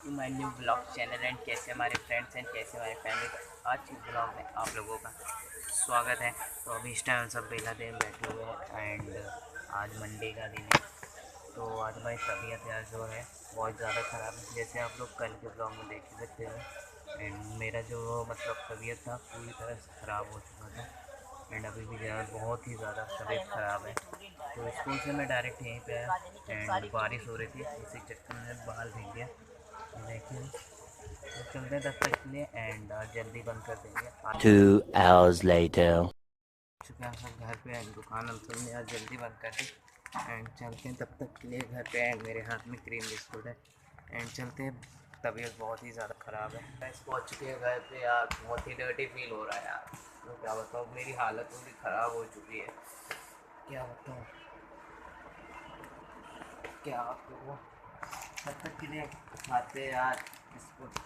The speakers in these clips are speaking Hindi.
To my new blog channel and कैसे हमारे फ्रेंड्स एंड कैसे हमारे फैमिली। आज के ब्लॉग में आप लोगों का स्वागत है। तो अभी इस टाइम सब बेला दिन बैठे हुए हैं एंड आज मंडे का दिन है। तो आज हमारी तबीयत यार जो है बहुत ज़्यादा ख़राब है, जैसे आप लोग कल के ब्लॉग में देख सकते हैं। एंड मेरा जो मतलब तबीयत था पूरी तरह से ख़राब हो चुका था एंड अभी भी जो है बहुत ही ज़्यादा तबीयत ख़राब है। तो स्कूल से मैं डायरेक्ट यहीं पे आया एंड बारिश हो रही थी, इसी चक्कर में बाहर भीग गया। देखिए तो चलते हैं तब तक के लिए एंड जल्दी बंद कर देंगे। 2 hours later. चुके हैं सब घर पे एंड दुकान हम सब ने आज जल्दी बंद कर दी एंड चलते हैं तब तक के लिए घर पे। एंड मेरे हाथ में क्रीम बिस्कुट है एंड चलते हैं। तबीयत बहुत ही ज़्यादा ख़राब है। बस पहुँच चुके हैं घर पे यार, बहुत ही डर्टी फील हो रहा है यार। तो क्या बताऊँ, मेरी हालत पूरी ख़राब हो चुकी है। क्या बताऊँ क्या आपको, तब तक के लिए खाते यार बिस्कुट।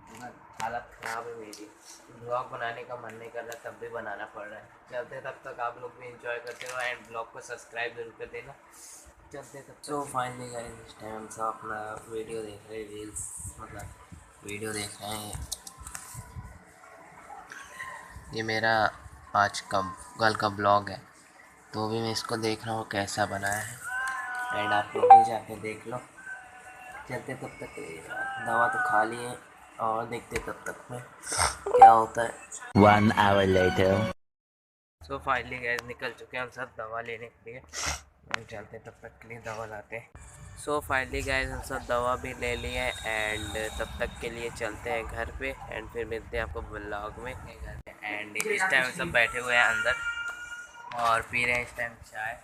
पूरा हालत ख़राब है मेरी, ब्लॉग बनाने का मन नहीं कर रहा तब भी बनाना पड़ रहा है। चलते तब तक आप लोग भी इंजॉय करते रहो एंड ब्लॉग को सब्सक्राइब जरूर कर देना। चलते तब तो फाइनली गाइस इस टाइम हम सब अपना वीडियो देख रहे हैं, रील्स मतलब वीडियो देख रहे हैं। ये मेरा आज का कल का ब्लॉग है, तो भी मैं इसको देख रहा हूँ कैसा बनाया है एंड आप लोग भी जाके देख लो। चलते तब तक दवा तो खा लिए और देखते तब तक में क्या होता है। 1 hour later. So finally gas निकल चुके हैं हम सब दवा लेने के लिए। हम चलते तब तक के लिए दवा लाते हैं। सो फाइनली गैस हम सब दवा भी ले लिए एंड तब तक के लिए चलते हैं घर पे एंड फिर मिलते हैं आपको ब्लॉग में। एंड इस टाइम सब बैठे हुए हैं अंदर और पी रहे हैं इस टाइम चाय।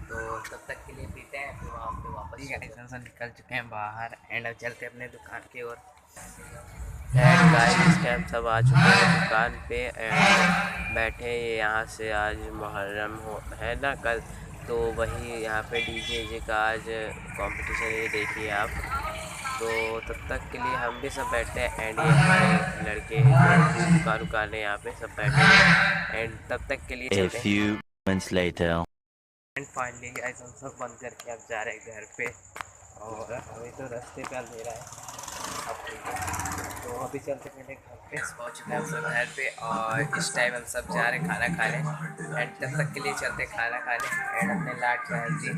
तो तब तक के लिए पीते हैं फिर वहाँ पे वापस हम सब निकल चुके हैं बाहर एंड अब चलते हैं अपने दुकान की ओर। एंड गाइस इस टाइम सब आ चुके हैं दुकान पे एंड बैठे यहाँ से आज मुहर्रम हो है ना कल, तो वही यहाँ पे डीजे का आज कंपटीशन ये देखिए आप। तो तब तक के लिए हम भी सब बैठते हैं एंड ये हमारे लड़के दुकान यहाँ पे सब बैठे हैं एंड तब तक के लिए A चलते हैं। few moments later. And finally guys हम सब बंद करके अब जा रहे हैं घर पे और अभी तो रास्ते पे अंधेरा है। अब ठीक है तो अभी चलते पहले घर पे। पहुँच चुके हैं हम सब घर पे और इस टाइम हम सब जा रहे हैं खाना खाने एंड तब तक के लिए चलते खाना खाने एंड अपने लाड साहब जी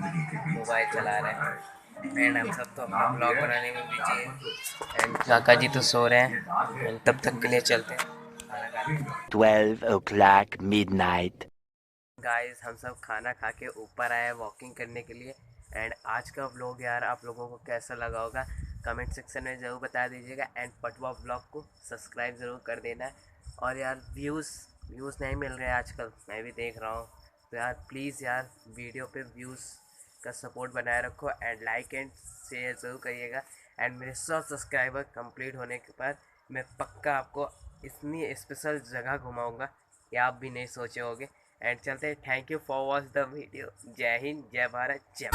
मोबाइल चला रहे हैं एंड हम सब तो अपना ब्लॉग बनाने में बिजी हैं एंड काका जी तो सो रहे हैं एंड तब तक के लिए चलते हैं खाना खाने। 12 o'clock midnight. गाइस हम सब खाना खा के ऊपर आए वॉकिंग करने के लिए एंड आज का व्लॉग यार आप लोगों को कैसा लगा होगा कमेंट सेक्शन में ज़रूर बता दीजिएगा एंड पटवा व्लॉग को सब्सक्राइब ज़रूर कर देना है। और यार व्यूज़ नहीं मिल रहे आजकल, मैं भी देख रहा हूँ। तो यार प्लीज़ यार वीडियो पे व्यूज़ का सपोर्ट बनाए रखो एंड लाइक एंड शेयर ज़रूर करिएगा। एंड मेरे 100 सब्सक्राइबर कंप्लीट होने के बाद मैं पक्का आपको इतनी स्पेशल जगह घुमाऊँगा कि आप भी नहीं सोचे होगे। एंड चलते हैं। Thank you for watch the video. जय हिंद, जय भारत, जय।